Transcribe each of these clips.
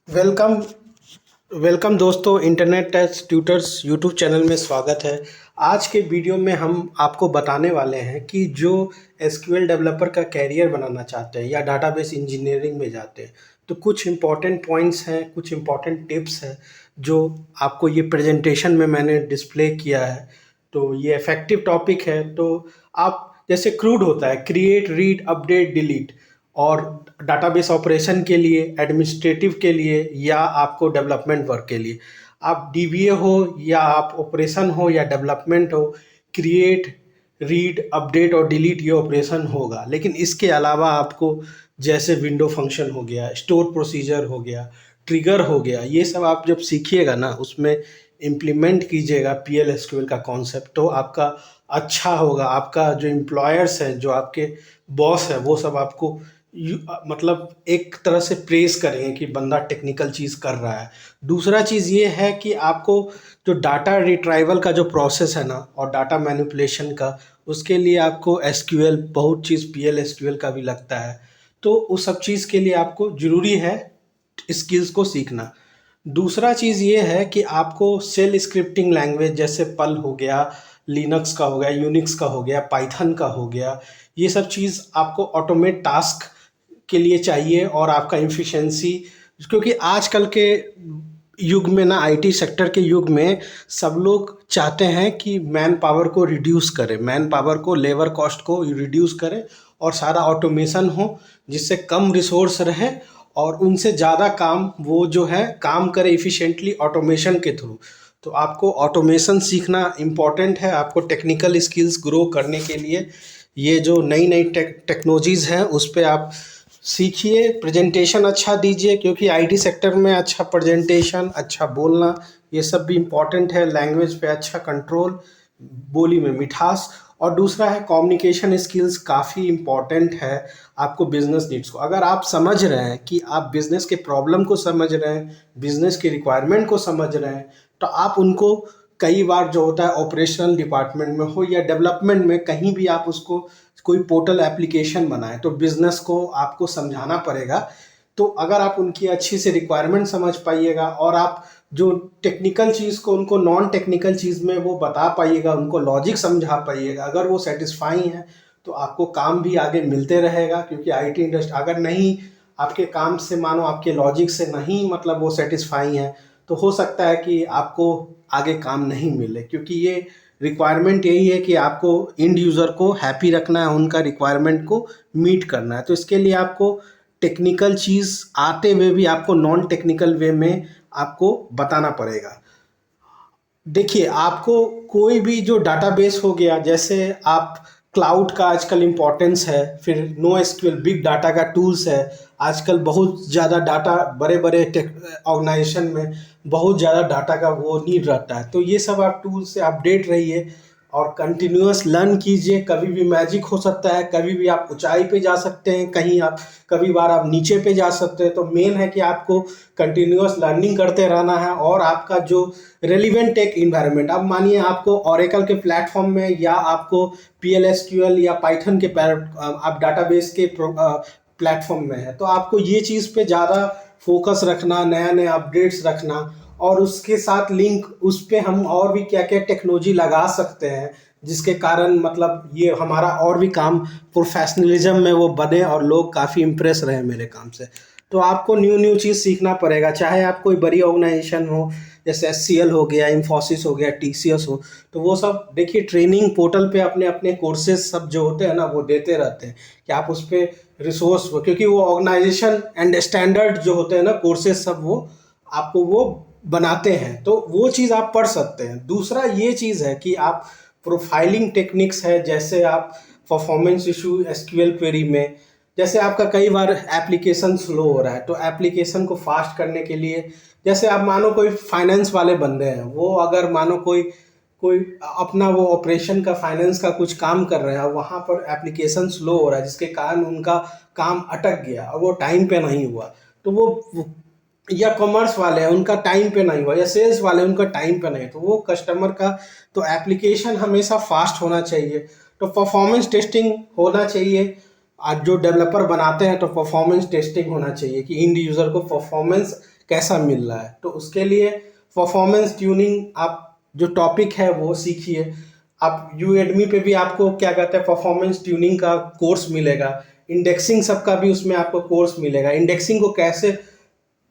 Welcome welcome दोस्तों, internet test tutors YouTube channel में स्वागत है। आज के वीडियो में हम आपको बताने वाले हैं कि जो एसक्यूएल डेवलपर का कैरियर बनाना चाहते हैं या डाटाबेस इंजीनियरिंग में जाते हैं, तो कुछ इम्पॉर्टेंट पॉइंट्स हैं, कुछ इम्पॉर्टेंट टिप्स हैं जो आपको ये प्रेजेंटेशन में मैंने डिस्प्ले किया है। तो ये इफेक्टिव टॉपिक है। तो आप जैसे क्रूड होता है, क्रिएट, रीड, अपडेट, डिलीट, और डाटाबेस ऑपरेशन के लिए, एडमिनिस्ट्रेटिव के लिए या आपको डेवलपमेंट वर्क के लिए, आप डीबीए हो या आप ऑपरेशन हो या डेवलपमेंट हो, क्रिएट, रीड, अपडेट और डिलीट ये ऑपरेशन होगा। लेकिन इसके अलावा आपको जैसे विंडो फंक्शन हो गया, स्टोर प्रोसीजर हो गया, ट्रिगर हो गया, ये सब आप जब सीखिएगा ना, उसमें इम्प्लीमेंट कीजिएगा पीएल एसक्यूएल का कॉन्सेप्ट, तो आपका अच्छा होगा। आपका जो एम्प्लॉयर्स हैं, जो आपके बॉस है, वो सब आपको मतलब एक तरह से प्रेज करें कि बंदा टेक्निकल चीज़ कर रहा है। दूसरा चीज़ ये है कि आपको जो डाटा रिट्राइवल का जो प्रोसेस है ना, और डाटा मैनिपुलेशन का, उसके लिए आपको एसक्यूएल, बहुत चीज़ पीएल एसक्यूएल का भी लगता है। तो उस सब चीज़ के लिए आपको ज़रूरी है स्किल्स को सीखना। दूसरा चीज़ ये है कि आपको सेल स्क्रिप्टिंग लैंग्वेज जैसे पल हो गया, लिनक्स का हो गया, यूनिक्स का हो गया, पाइथन का हो गया, ये सब चीज़ आपको ऑटोमेट टास्क के लिए चाहिए। और आपका इफ़िशिएंसी, क्योंकि आजकल के युग में ना, आईटी सेक्टर के युग में सब लोग चाहते हैं कि मैन पावर को रिड्यूस करें, मैन पावर को, लेबर कॉस्ट को रिड्यूस करें और सारा ऑटोमेशन हो, जिससे कम रिसोर्स रहे और उनसे ज़्यादा काम वो जो है काम करे इफ़िशिएंटली ऑटोमेशन के थ्रू। तो आपको ऑटोमेशन सीखना इम्पॉर्टेंट है। आपको टेक्निकल स्किल्स ग्रो करने के लिए ये जो नई नई टेक्नोलॉजीज़ हैं उस पर आप सीखिए, प्रेजेंटेशन अच्छा दीजिए, क्योंकि आईटी सेक्टर में अच्छा प्रेजेंटेशन, अच्छा बोलना, ये सब भी इम्पॉर्टेंट है। लैंग्वेज पे अच्छा कंट्रोल, बोली में मिठास। और दूसरा है कम्युनिकेशन स्किल्स, काफ़ी इम्पॉर्टेंट है आपको बिजनेस नीड्स को। अगर आप समझ रहे हैं कि आप बिजनेस के प्रॉब्लम को समझ रहे हैं, बिजनेस की रिक्वायरमेंट को समझ रहे हैं, तो आप उनको कई बार जो होता है ऑपरेशनल डिपार्टमेंट में हो या डेवलपमेंट में, कहीं भी आप उसको कोई पोर्टल एप्लीकेशन बनाए तो बिजनेस को आपको समझाना पड़ेगा। तो अगर आप उनकी अच्छी से रिक्वायरमेंट समझ पाइएगा और आप जो टेक्निकल चीज़ को उनको नॉन टेक्निकल चीज़ में वो बता पाइएगा, उनको लॉजिक समझा पाइएगा, अगर वो सेटिस्फाई हैं तो आपको काम भी आगे मिलते रहेगा। क्योंकि आईटी इंडस्ट्री अगर नहीं, आपके काम से, मानो आपके लॉजिक से नहीं, मतलब वो सेटिस्फाई हैं, तो हो सकता है कि आपको आगे काम नहीं मिले। क्योंकि ये रिक्वायरमेंट यही है कि आपको इंड यूज़र को हैप्पी रखना है, उनका रिक्वायरमेंट को मीट करना है। तो इसके लिए आपको टेक्निकल चीज़ आते हुए भी आपको नॉन टेक्निकल वे में आपको बताना पड़ेगा। देखिए, आपको कोई भी जो डाटाबेस हो गया, जैसे आप क्लाउड का आजकल इम्पोर्टेंस है, फिर नो एसक्यूएल, बिग डाटा का टूल्स है। आजकल बहुत ज़्यादा डाटा, बड़े बड़े ऑर्गेनाइजेशन में बहुत ज़्यादा डाटा का वो नीड रहता है। तो ये सब आप टूल से अपडेट रहिए और कंटिन्यूअस लर्न कीजिए। कभी भी मैजिक हो सकता है, कभी भी आप ऊंचाई पे जा सकते हैं, कहीं आप, कभी बार आप नीचे पे जा सकते हैं। तो मेन है कि आपको कंटिन्यूअस लर्निंग करते रहना है। और आपका जो रेलिवेंट टेक इन्वायरमेंट, अब मानिए आपको ओरेकल के प्लेटफॉर्म में या आपको पीएलएसक्यूएल या पाइथन के आप डाटाबेस के प्लेटफॉर्म में है, तो आपको ये चीज़ पे ज़्यादा फोकस रखना, नया नया अपडेट्स रखना, और उसके साथ लिंक उस पे हम और भी क्या क्या टेक्नोलॉजी लगा सकते हैं, जिसके कारण मतलब ये हमारा और भी काम प्रोफेशनलिज्म में वो बने और लोग काफ़ी इम्प्रेस रहे मेरे काम से। तो आपको न्यू न्यू चीज़ सीखना पड़ेगा, चाहे आप कोई बड़ी ऑर्गेनाइजेशन हो, जैसे एचसीएल हो गया, इन्फोसिस हो गया, टीसीएस हो। तो वो सब देखिए, ट्रेनिंग पोर्टल पे अपने अपने कोर्सेज सब जो होते हैं ना, वो देते रहते हैं कि आप उस पर रिसोर्स, क्योंकि वो ऑर्गेनाइजेशन एंड स्टैंडर्ड जो होते हैं ना कोर्सेज सब, वो आपको वो बनाते हैं। तो वो चीज़ आप पढ़ सकते हैं। दूसरा ये चीज़ है कि आप प्रोफाइलिंग टेक्निक्स है, जैसे आप परफॉर्मेंस इशू एसक्यूएल क्वेरी में, जैसे आपका कई बार एप्लीकेशन स्लो हो रहा है, तो एप्लीकेशन को फास्ट करने के लिए, जैसे आप मानो कोई फाइनेंस वाले बंदे हैं, वो अगर मानो कोई कोई अपना वो ऑपरेशन का, फाइनेंस का कुछ काम कर रहे हैं, वहाँ पर एप्लीकेशन स्लो हो रहा है, जिसके कारण उनका काम अटक गया और वो टाइम पे नहीं हुआ। तो वो, या कॉमर्स वाले हैं, उनका टाइम पे नहीं हुआ, या सेल्स वाले उनका टाइम पे नहीं, तो वो कस्टमर का, तो एप्लीकेशन हमेशा फास्ट होना चाहिए। तो परफॉर्मेंस टेस्टिंग होना चाहिए। आज जो डेवलपर बनाते हैं तो परफॉर्मेंस टेस्टिंग होना चाहिए कि इंड यूज़र को परफॉर्मेंस कैसा मिल रहा है। तो उसके लिए परफॉर्मेंस ट्यूनिंग आप जो टॉपिक है वो सीखिए। आप यूएडमी पे भी आपको क्या कहते हैं परफॉर्मेंस ट्यूनिंग का कोर्स मिलेगा, इंडेक्सिंग सबका भी उसमें आपको कोर्स मिलेगा। इंडेक्सिंग को कैसे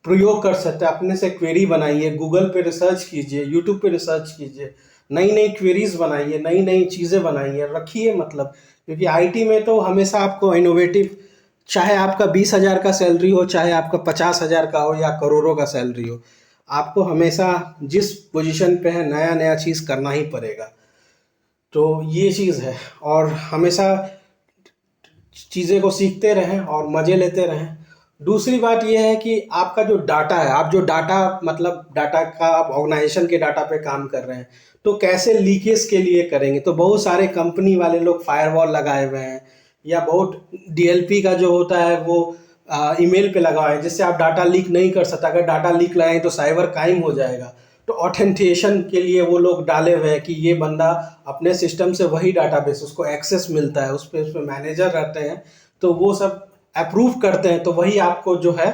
प्रयोग कर सकते हैं, अपने से क्वेरी बनाइए, गूगल पे रिसर्च कीजिए, यूट्यूब पे रिसर्च कीजिए, नई नई क्वेरीज बनाइए, नई नई चीज़ें बनाइए, रखिए। मतलब क्योंकि आईटी में तो हमेशा आपको इनोवेटिव, चाहे आपका 20,000 का सैलरी हो, चाहे आपका 50,000 का हो या करोड़ों का सैलरी हो, आपको हमेशा जिस पोजीशन पे है नया नया चीज़ करना ही पड़ेगा। तो ये चीज़ है, और हमेशा चीज़ें को सीखते रहें और मज़े लेते रहें। दूसरी बात यह है कि आपका जो डाटा है, आप जो डाटा मतलब डाटा का आप ऑर्गेनाइजेशन के डाटा पे काम कर रहे हैं, तो कैसे लीकेज के लिए करेंगे। तो बहुत सारे कंपनी वाले लोग फायरवॉल लगाए हुए हैं, या बहुत डीएलपी का जो होता है वो ईमेल पे लगा है, जिससे आप डाटा लीक नहीं कर सकते। अगर डाटा लीक लगाएं तो साइबर क्राइम हो जाएगा। तो ऑथेंटिकेशन के लिए वो लोग डाले हुए हैं कि ये बंदा अपने सिस्टम से वही डाटाबेस उसको एक्सेस मिलता है, उस पर मैनेजर रहते हैं, तो वो सब अप्रूव करते हैं, तो वही आपको जो है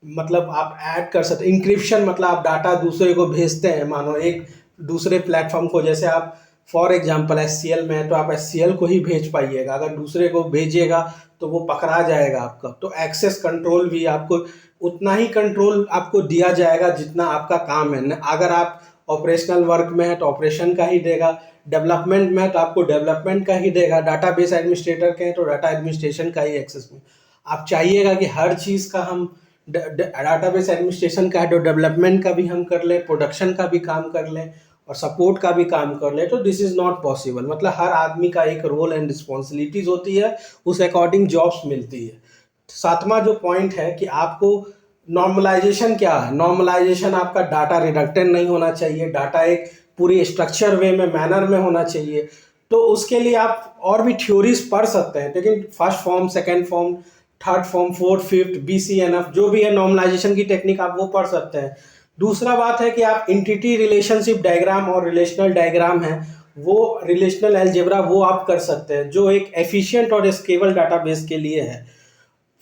मतलब आप ऐड कर सकते। इंक्रिप्शन मतलब आप डाटा दूसरे को भेजते हैं, मानो एक दूसरे प्लेटफॉर्म को, जैसे आप फॉर एग्जांपल एससीएल में है तो आप एससीएल को ही भेज पाइएगा, अगर दूसरे को भेजिएगा तो वो पकड़ा जाएगा आपका। तो एक्सेस कंट्रोल भी आपको उतना ही कंट्रोल आपको दिया जाएगा जितना आपका काम है। अगर आप ऑपरेशनल वर्क में है तो ऑपरेशन का ही देगा, डेवलपमेंट में है तो आपको डेवलपमेंट का ही देगा, डाटाबेस एडमिनिस्ट्रेटर के हैं तो डाटा एडमिनिस्ट्रेशन का ही एक्सेस में। आप चाहिएगा कि हर चीज़ का हम डाटाबेस एडमिनिस्ट्रेशन का है तो डेवलपमेंट का भी हम कर लें, प्रोडक्शन का भी काम कर लें और सपोर्ट का भी काम कर लें, तो दिस इज़ नॉट पॉसिबल। मतलब हर आदमी का एक रोल एंड रिस्पॉन्सिबिलिटीज़ होती है, उस अकॉर्डिंग जॉब्स मिलती है। सातवां जो पॉइंट है कि आपको नॉर्मलाइजेशन क्या है। नॉर्मलाइजेशन आपका डाटा रिडक्टेंट नहीं होना चाहिए, डाटा एक पूरी स्ट्रक्चर वे में मैनर में होना चाहिए। तो उसके लिए आप और भी थ्योरीज पढ़ सकते हैं, लेकिन first form, second form, third form, fourth, fifth, BCNF जो भी है नॉर्मलाइजेशन की टेक्निक आप वो पढ़ सकते हैं। दूसरा बात है कि आप एंटिटी रिलेशनशिप डायग्राम और रिलेशनल डायग्राम है वो, रिलेशनल अलजेब्रा वो आप कर सकते हैं, जो एक एफिशिएंट और स्केलेबल डाटाबेस के लिए है।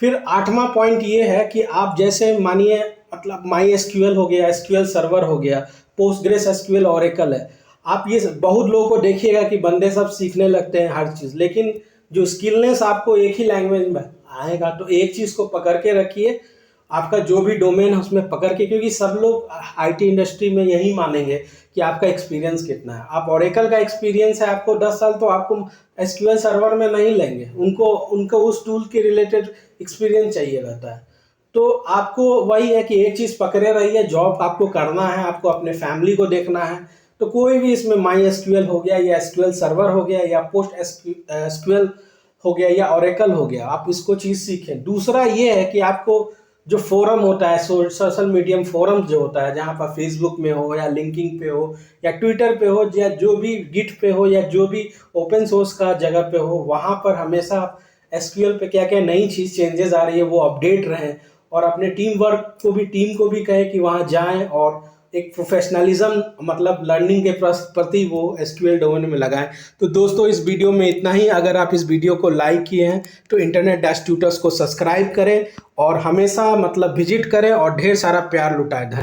फिर आठवां पॉइंट ये है कि आप जैसे मानिए मतलब माई एसक्यूएल हो गया, एसक्यूएल सर्वर हो गया, पोस्टग्रेस एसक्यूएल, ओरेकल है, आप ये बहुत लोगों को देखिएगा कि बंदे सब सीखने लगते हैं हर चीज़, लेकिन जो स्किलनेस आपको एक ही लैंग्वेज में आएगा। तो एक चीज़ को पकड़ के रखिए, आपका जो भी डोमेन है उसमें पकड़ के, क्योंकि सब लोग आईटी इंडस्ट्री में यही मानेंगे कि आपका एक्सपीरियंस कितना है। आप ओरेकल का एक्सपीरियंस है आपको 10 साल, तो आपको एसक्यूएल सर्वर में नहीं लेंगे, उनको उस टूल के रिलेटेड एक्सपीरियंस चाहिए रहता है। तो आपको वही है कि एक चीज़ पकड़े रहिए, जॉब आपको करना है, आपको अपने फैमिली को देखना है, तो कोई भी इसमें माई एसक्यूएल हो गया या एसक्यूएल सर्वर हो गया या पोस्ट एसक्यूएल हो गया या ओरेकल हो गया, आप इसको चीज़ सीखें। दूसरा ये है कि आपको जो फोरम होता है, सोशल मीडियम फोरम जो होता है, जहाँ पर फेसबुक में हो या लिंकिंग पे हो या ट्विटर पे हो या जो भी गिट पे हो या जो भी ओपन सोर्स का जगह पे हो, वहाँ पर हमेशा एसक्यूएल पे क्या क्या नई चीज़ चेंजेस आ रही है वो अपडेट रहें, और अपने टीम को भी कहें कि वहाँ जाएं और एक प्रोफेशनलिज्म मतलब लर्निंग के प्रति वो एसक्यूएल डोमेन में लगाएं। तो दोस्तों इस वीडियो में इतना ही। अगर आप इस वीडियो को लाइक किए हैं तो इंटरनेट डैश ट्यूटर्स को सब्सक्राइब करें और हमेशा मतलब विजिट करें और ढेर सारा प्यार लुटाएं।